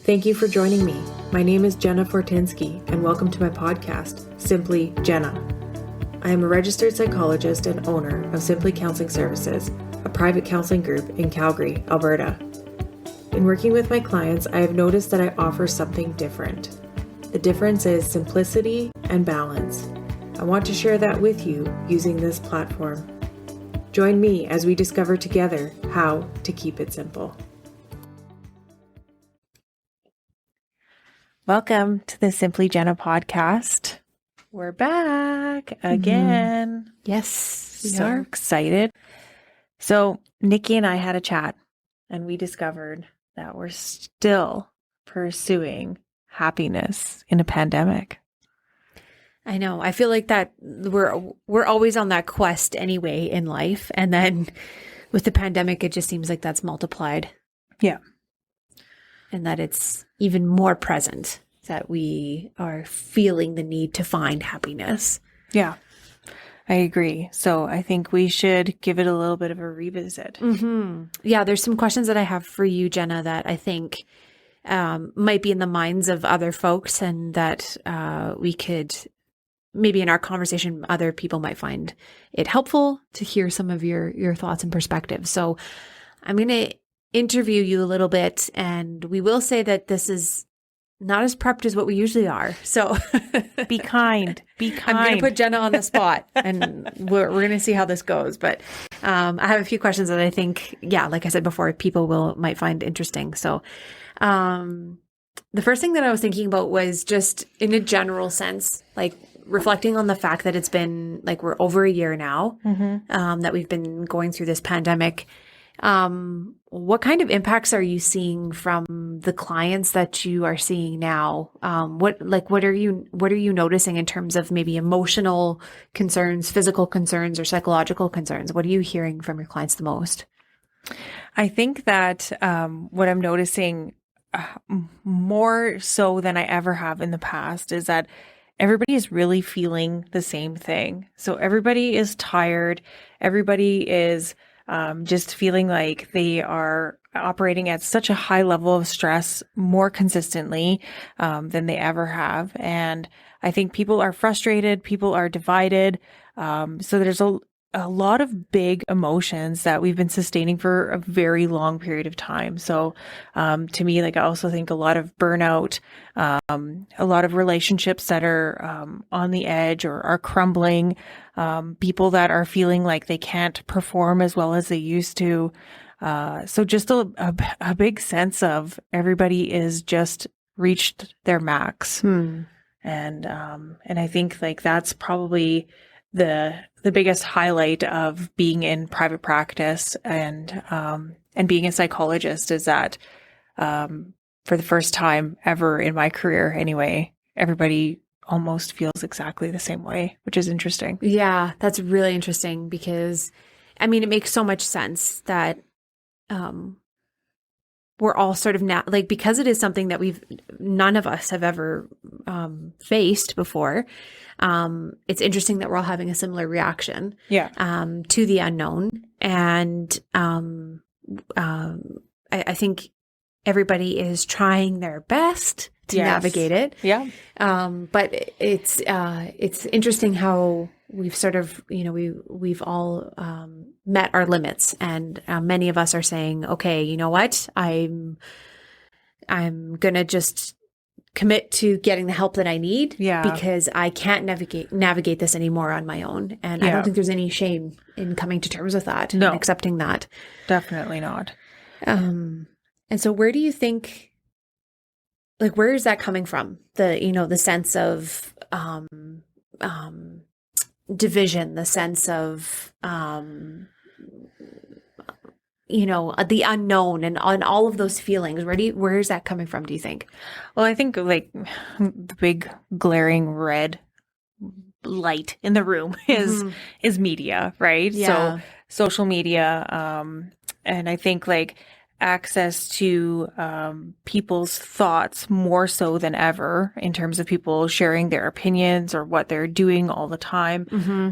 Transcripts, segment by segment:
Thank you for joining me. My name is Jenna Fortinsky, and welcome to my podcast, Simply Jenna. I am a registered psychologist and owner of Simply Counseling Services, a private counseling group in Calgary, Alberta. In working with my clients, I have noticed that I offer something different. The difference is simplicity and balance. I want to share that with you using this platform. Join me as we discover together how to keep it simple. Welcome to the Simply Jenna podcast. We're back again. Yes, we So are. excited. So Nikki and I had a chat and we discovered that we're still pursuing happiness in a pandemic. I know. I feel like that we're always on that quest anyway in life, and then with the pandemic, it just seems like that's multiplied. Yeah. And that it's even more present, that we are feeling the need to find happiness. Yeah, I agree. So I think we should give it a little bit of a revisit. Mm-hmm. Yeah, there's some questions that I have for you, Jenna, that I think might be in the minds of other folks, and that we could, maybe in our conversation, other people might find it helpful to hear some of your thoughts and perspectives. So I'm going to interview you a little bit, and we will say that this is not as prepped as what we usually are. So Be kind. Be kind. I'm going to put Jenna on the spot, and we're going to see how this goes. But I have a few questions that I think, like I said before, people might find interesting. So the first thing that I was thinking about was just in a general sense, like reflecting on the fact that it's been like we're over a year now that we've been going through this pandemic. What kind of impacts are you seeing from the clients that you are seeing now? What are you noticing in terms of maybe emotional concerns, physical concerns, or psychological concerns? What are you hearing from your clients the most? I think that what I'm noticing more so than I ever have in the past is that everybody is really feeling the same thing. So everybody is tired. Everybody is just feeling like they are operating at such a high level of stress more consistently than they ever have. And I think people are frustrated, people are divided. So there's a lot of big emotions that we've been sustaining for a very long period of time. So to me, like I also think a lot of burnout, a lot of relationships that are on the edge or are crumbling, people that are feeling like they can't perform as well as they used to. So just a big sense of everybody is just reached their max. And I think like that's probably the biggest highlight of being in private practice and being a psychologist is that for the first time ever in my career anyway, everybody almost feels exactly the same way, which is interesting. Yeah, that's really interesting because, I mean, it makes so much sense that we're all sort of now, like, because it is something that none of us have ever faced before. It's interesting that we're all having a similar reaction to the unknown. And I think everybody is trying their best to navigate it. Yeah. But it's interesting how we've sort of, we've all met our limits, and many of us are saying, okay, you know what, I'm going to just commit to getting the help that I need because I can't navigate this anymore on my own. And I don't think there's any shame in coming to terms with that and accepting that. Definitely not. And so where do you think, like, where is that coming from? The sense of division, the sense of the unknown and all of those feelings. Where is that coming from, do you think? Well, I think like the big glaring red light in the room is media, right? Yeah. So social media, and I think like access to people's thoughts more so than ever in terms of people sharing their opinions or what they're doing all the time.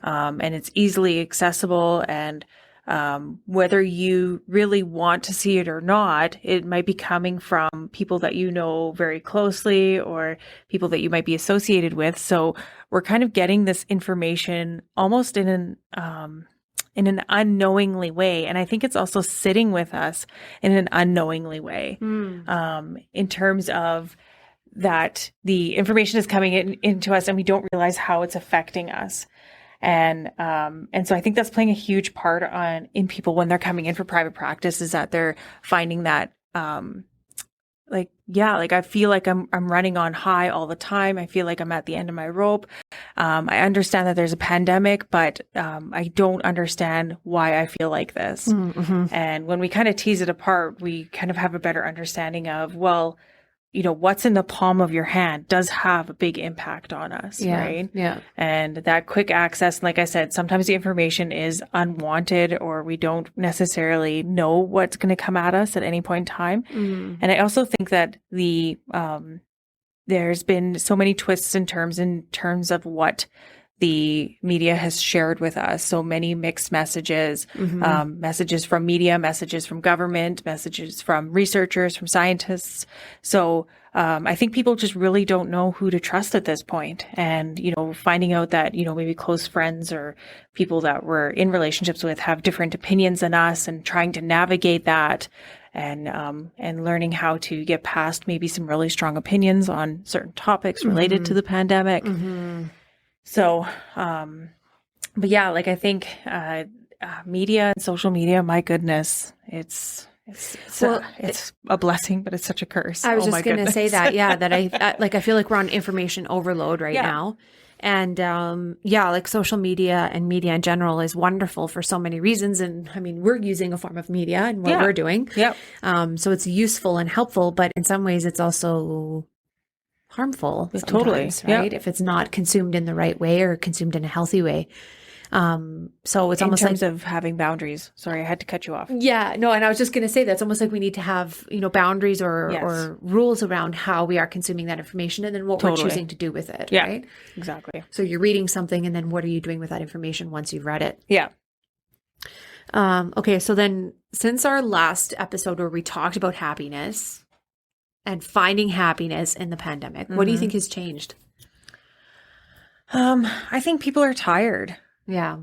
And it's easily accessible, and whether you really want to see it or not, it might be coming from people that you know very closely or people that you might be associated with. So we're kind of getting this information almost in an unknowingly way. And I think it's also sitting with us in an unknowingly way, in terms of that the information is coming into us and we don't realize how it's affecting us. And so I think that's playing a huge part in people when they're coming in for private practice, is that they're finding that, I feel like I'm running on high all the time. I feel like I'm at the end of my rope. I understand that there's a pandemic, but I don't understand why I feel like this. Mm-hmm. And when we kind of tease it apart, we kind of have a better understanding of, well, what's in the palm of your hand does have a big impact on us, right? Yeah. And that quick access, like I said, sometimes the information is unwanted or we don't necessarily know what's going to come at us at any point in time. Mm. And I also think that there's been so many twists and turns in terms of what the media has shared with us. So many mixed messages, messages from media, messages from government, messages from researchers, from scientists. So I think people just really don't know who to trust at this point. And, finding out that, maybe close friends or people that we're in relationships with have different opinions than us, and trying to navigate that and learning how to get past maybe some really strong opinions on certain topics related to the pandemic. So, but yeah, I think, media and social media, my goodness, it's a blessing, but it's such a curse. I was just going to say that. Yeah. That I feel like we're on information overload right now. And, social media and media in general is wonderful for so many reasons. And I mean, we're using a form of media and what we're doing. Yep. So it's useful and helpful, but in some ways it's also harmful sometimes, totally, right? If it's not consumed in the right way or consumed in a healthy way. So it's almost in terms of having boundaries. Sorry, I had to cut you off. Yeah, no, and I was just going to say that's almost like we need to have, boundaries or rules around how we are consuming that information and then what we're choosing to do with it, right? Exactly. So you're reading something and then what are you doing with that information once you've read it? Yeah. Okay, so then since our last episode where we talked about happiness and finding happiness in the pandemic, what do you think has changed? I think people are tired. Yeah.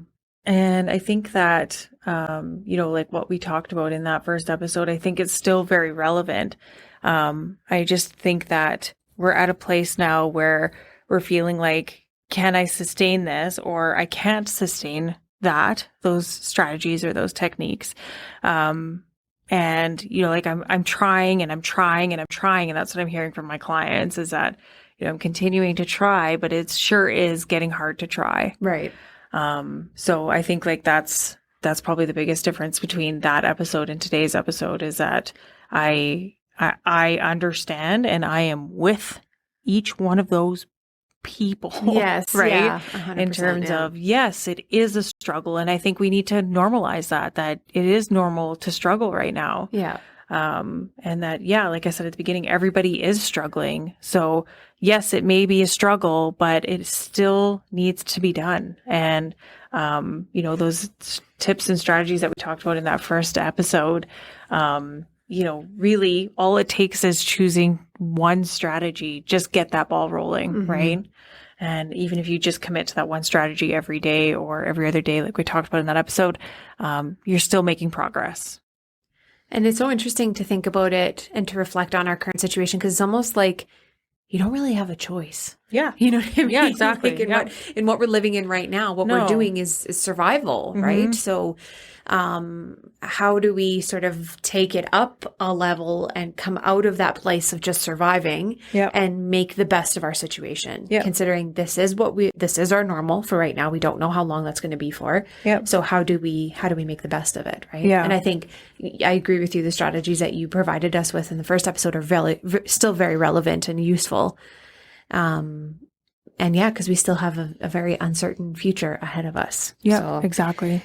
And I think that, like what we talked about in that first episode, I think it's still very relevant. I just think that we're at a place now where we're feeling like, can I sustain this, or I can't sustain those strategies or those techniques. And, I'm trying and I'm trying and I'm trying. And that's what I'm hearing from my clients is that, I'm continuing to try, but it sure is getting hard to try. Right. So I think that's probably the biggest difference between that episode and today's episode is that I understand and I am with each one of those people. Yes. Right. Yeah, 100%, in terms of, yes, it is a struggle. And I think we need to normalize that it is normal to struggle right now. Yeah. And that, like I said at the beginning, everybody is struggling. So yes, it may be a struggle, but it still needs to be done. And, those tips and strategies that we talked about in that first episode, really all it takes is choosing one strategy, just get that ball rolling, right? And even if you just commit to that one strategy every day or every other day, like we talked about in that episode, you're still making progress. And it's so interesting to think about it and to reflect on our current situation because it's almost like you don't really have a choice. Yeah. You know what I mean? Yeah, exactly. In what we're living in right now, what we're doing is survival, right? So how do we sort of take it up a level and come out of that place of just surviving and make the best of our situation? Considering this is our normal for right now. We don't know how long that's going to be for. So how do we make the best of it? Right. And I think I agree with you. The strategies that you provided us with in the first episode are still very relevant and useful. Because we still have a very uncertain future ahead of us. Yeah, exactly.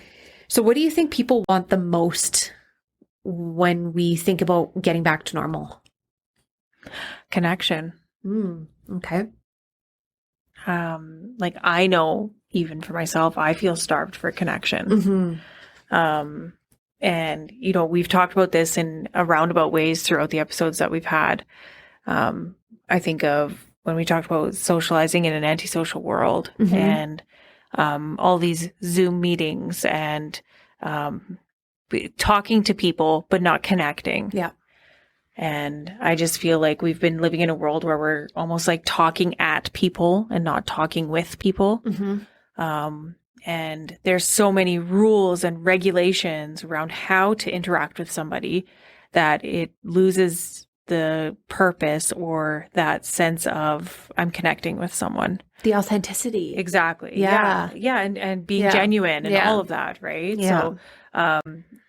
So what do you think people want the most when we think about getting back to normal? Connection. Okay. I know even for myself, I feel starved for connection. And, you know, we've talked about this in a roundabout ways throughout the episodes that we've had. I think of when we talked about socializing in an antisocial world and all these Zoom meetings and talking to people, but not connecting. Yeah. And I just feel like we've been living in a world where we're almost like talking at people and not talking with people. And there's so many rules and regulations around how to interact with somebody that it loses the purpose or that sense of I'm connecting with someone. The authenticity. Exactly. Yeah. Yeah. And being genuine and all of that. Right. Yeah. So,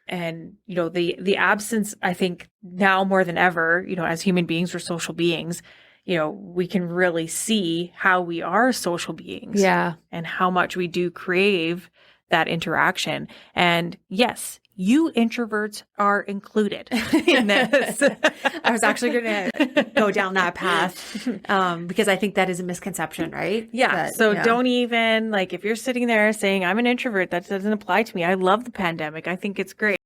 and, you know, the absence, I think now more than ever, you know, as human beings, we're social beings, you know, we can really see how we are social beings. Yeah. And how much we do crave that interaction. And yes, you introverts are included in this. I was actually going to go down that path because I think that is a misconception, right? Yeah. Don't even like if you're sitting there saying I'm an introvert, that doesn't apply to me. I love the pandemic. I think it's great.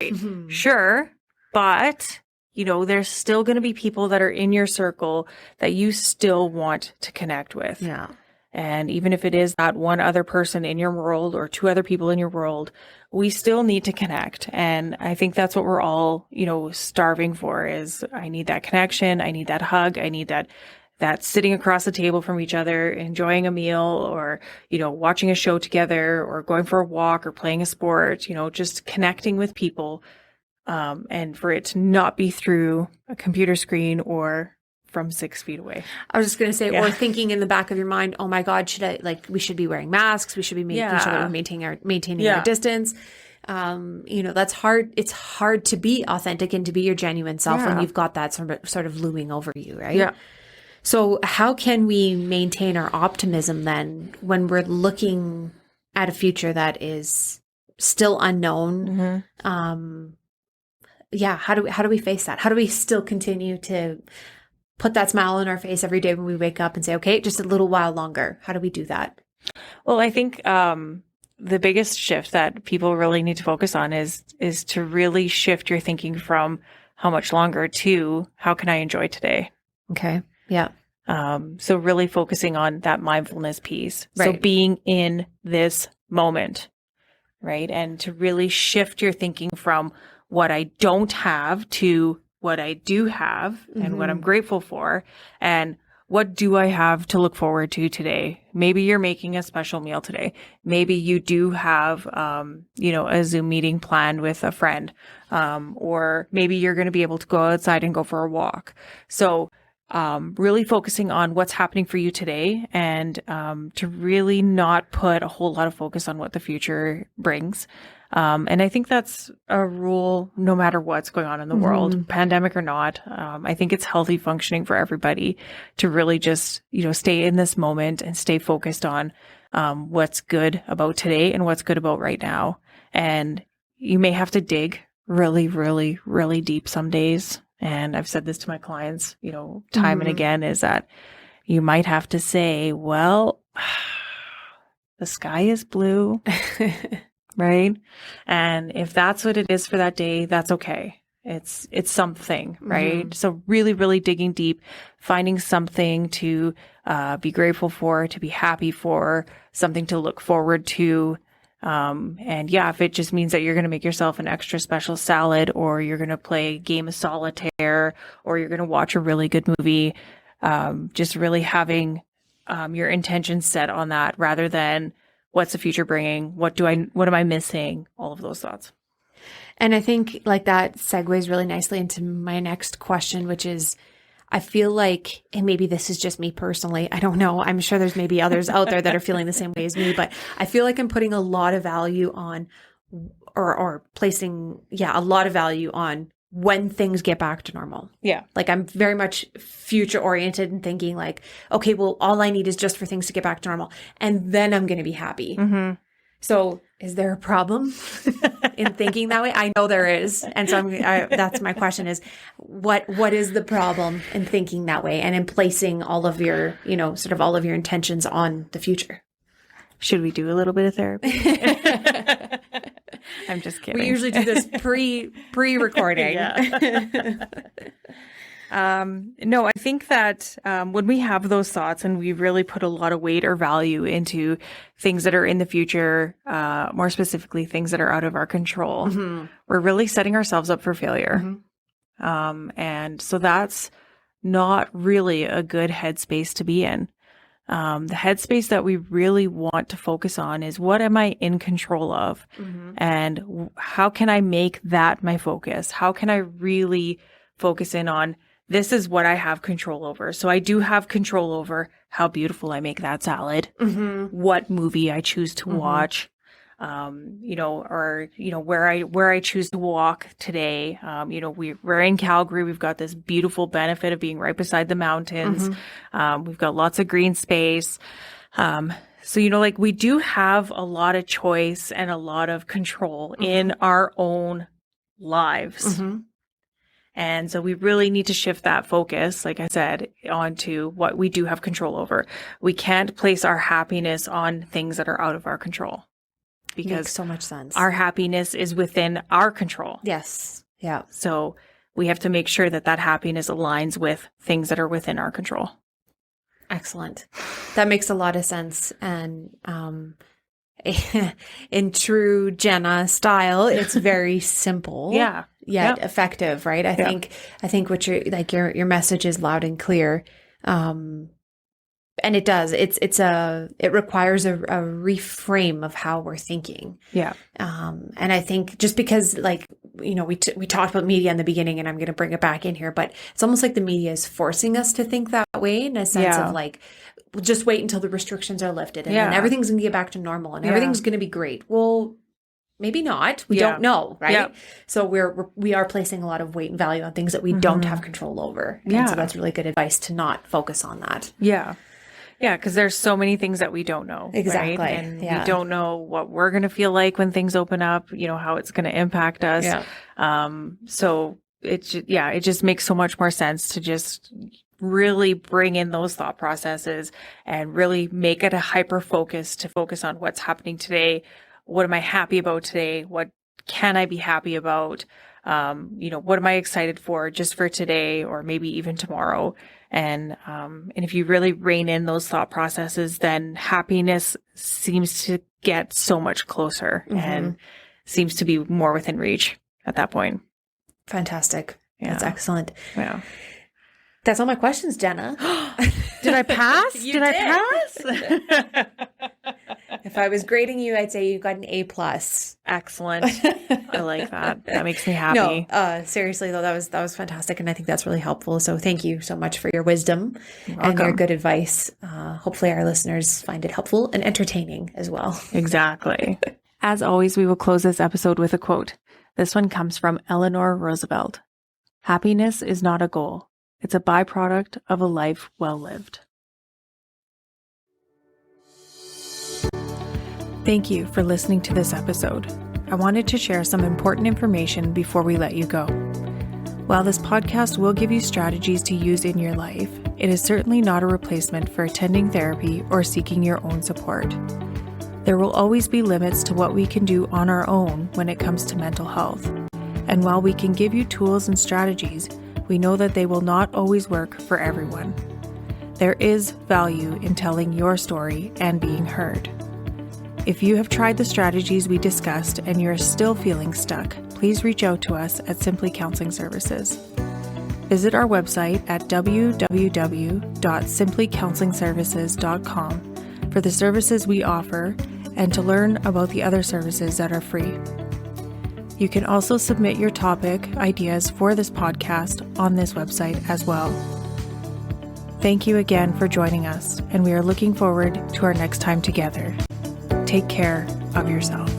Sure. But, you know, there's still going to be people that are in your circle that you still want to connect with. Yeah. And even if it is that one other person in your world or two other people in your world, we still need to connect. And I think that's what we're all, you know, starving for is I need that connection. I need that hug. I need that sitting across the table from each other, enjoying a meal or, you know, watching a show together or going for a walk or playing a sport, you know, just connecting with people. And for it to not be through a computer screen or from 6 feet away. I was just going to say, or thinking in the back of your mind, oh my God, we should be wearing masks. We should be making sure that we're maintaining our distance. You know, that's hard. It's hard to be authentic and to be your genuine self when you've got that sort of looming over you, right? Yeah. So how can we maintain our optimism then when we're looking at a future that is still unknown? How do we face that? How do we still continue to put that smile on our face every day when we wake up and say, okay, just a little while longer? How do we do that? Well, I think the biggest shift that people really need to focus on is to really shift your thinking from how much longer to how can I enjoy today? Okay. Yeah. So really focusing on that mindfulness piece. Right. So being in this moment, right? And to really shift your thinking from what I don't have to what I do have and what I'm grateful for. And what do I have to look forward to today? Maybe you're making a special meal today. Maybe you do have, you know, a Zoom meeting planned with a friend. Or maybe you're going to be able to go outside and go for a walk. So, really focusing on what's happening for you today and, to really not put a whole lot of focus on what the future brings. And I think that's a rule no matter what's going on in the world, pandemic or not. I think it's healthy functioning for everybody to really just, you know, stay in this moment and stay focused on what's good about today and what's good about right now. And you may have to dig really, really, really deep some days. And I've said this to my clients, you know, time and again, is that you might have to say, well, the sky is blue. Right. And if that's what it is for that day, that's okay. It's something, right? So really, really digging deep, finding something to be grateful for, to be happy for, something to look forward to. And yeah, if it just means that you're going to make yourself an extra special salad or you're going to play a game of solitaire or you're going to watch a really good movie, just really having your intention set on that rather than what's the future bringing? What am I missing? All of those thoughts. And I think like that segues really nicely into my next question, which is, I feel like, and maybe this is just me personally, I don't know. I'm sure there's maybe others out there that are feeling the same way as me, but I feel like I'm putting a lot of value on or placing, a lot of value on when things get back to normal. Yeah. Like I'm very much future oriented and thinking like, okay, well, all I need is just for things to get back to normal. And then I'm going to be happy. So is there a problem in thinking that way? I know there is. And so that's my question is what is the problem in thinking that way and in placing all of your, you know, sort of all of your intentions on the future? Should we do a little bit of therapy? I'm just kidding. We usually do this pre-recording. No, I think that when we have those thoughts and we really put a lot of weight or value into things that are in the future, more specifically things that are out of our control, we're really setting ourselves up for failure. And so that's not really a good headspace to be in. The headspace that we really want to focus on is what am I in control of? And how can I make that my focus? How can I really focus in on this is what I have control over. So I do have control over how beautiful I make that salad, what movie I choose to watch, where I choose to walk today. We're in Calgary. We've got this beautiful benefit of being right beside the mountains. We've got lots of green space. So, we do have a lot of choice and a lot of control in our own lives. And so we really need to shift that focus, like I said, onto what we do have control over. We can't place our happiness on things that are out of our control. Because makes so much sense. Our happiness is within our control. Yes. Yeah. So we have to make sure that that happiness aligns with things that are within our control. Excellent. That makes a lot of sense. And in true Jenna style, it's very simple. Yet effective, right? I think what your message is loud and clear. And it does. It requires a reframe of how we're thinking. Yeah. And I think just because we talked about media in the beginning, and I'm going to bring it back in here, but it's almost like the media is forcing us to think that way in a sense of just wait until the restrictions are lifted and then everything's going to get back to normal and everything's going to be great. Well, maybe not. We don't know, right? Yeah. So we are placing a lot of weight and value on things that we don't have control over. And so that's really good advice to not focus on that. Yeah. Yeah, because there's so many things that we don't know. Exactly. Right? And we don't know what we're going to feel like when things open up, how it's going to impact us. Yeah. So it just makes so much more sense to just really bring in those thought processes and really make it a hyper focus to focus on what's happening today. What am I happy about today? What can I be happy about? What am I excited for just for today or maybe even tomorrow? And if you really rein in those thought processes, then happiness seems to get so much closer and seems to be more within reach at that point. Fantastic. Yeah. That's excellent. Yeah. That's all my questions, Jenna. Did I pass? Did I pass? If I was grading you, I'd say you got an A+. Excellent. I like that. That makes me happy. No, seriously though, that was fantastic. And I think that's really helpful. So thank you so much for your wisdom and your good advice. Hopefully our listeners find it helpful and entertaining as well. Exactly. As always, we will close this episode with a quote. This one comes from Eleanor Roosevelt. Happiness is not a goal. It's a byproduct of a life well lived. Thank you for listening to this episode. I wanted to share some important information before we let you go. While this podcast will give you strategies to use in your life, it is certainly not a replacement for attending therapy or seeking your own support. There will always be limits to what we can do on our own when it comes to mental health. And while we can give you tools and strategies, we know that they will not always work for everyone. There is value in telling your story and being heard. If you have tried the strategies we discussed and you're still feeling stuck, please reach out to us at Simply Counseling Services. Visit our website at www.simplycounselingservices.com for the services we offer and to learn about the other services that are free. You can also submit your topic ideas for this podcast on this website as well. Thank you again for joining us, and we are looking forward to our next time together. Take care of yourself.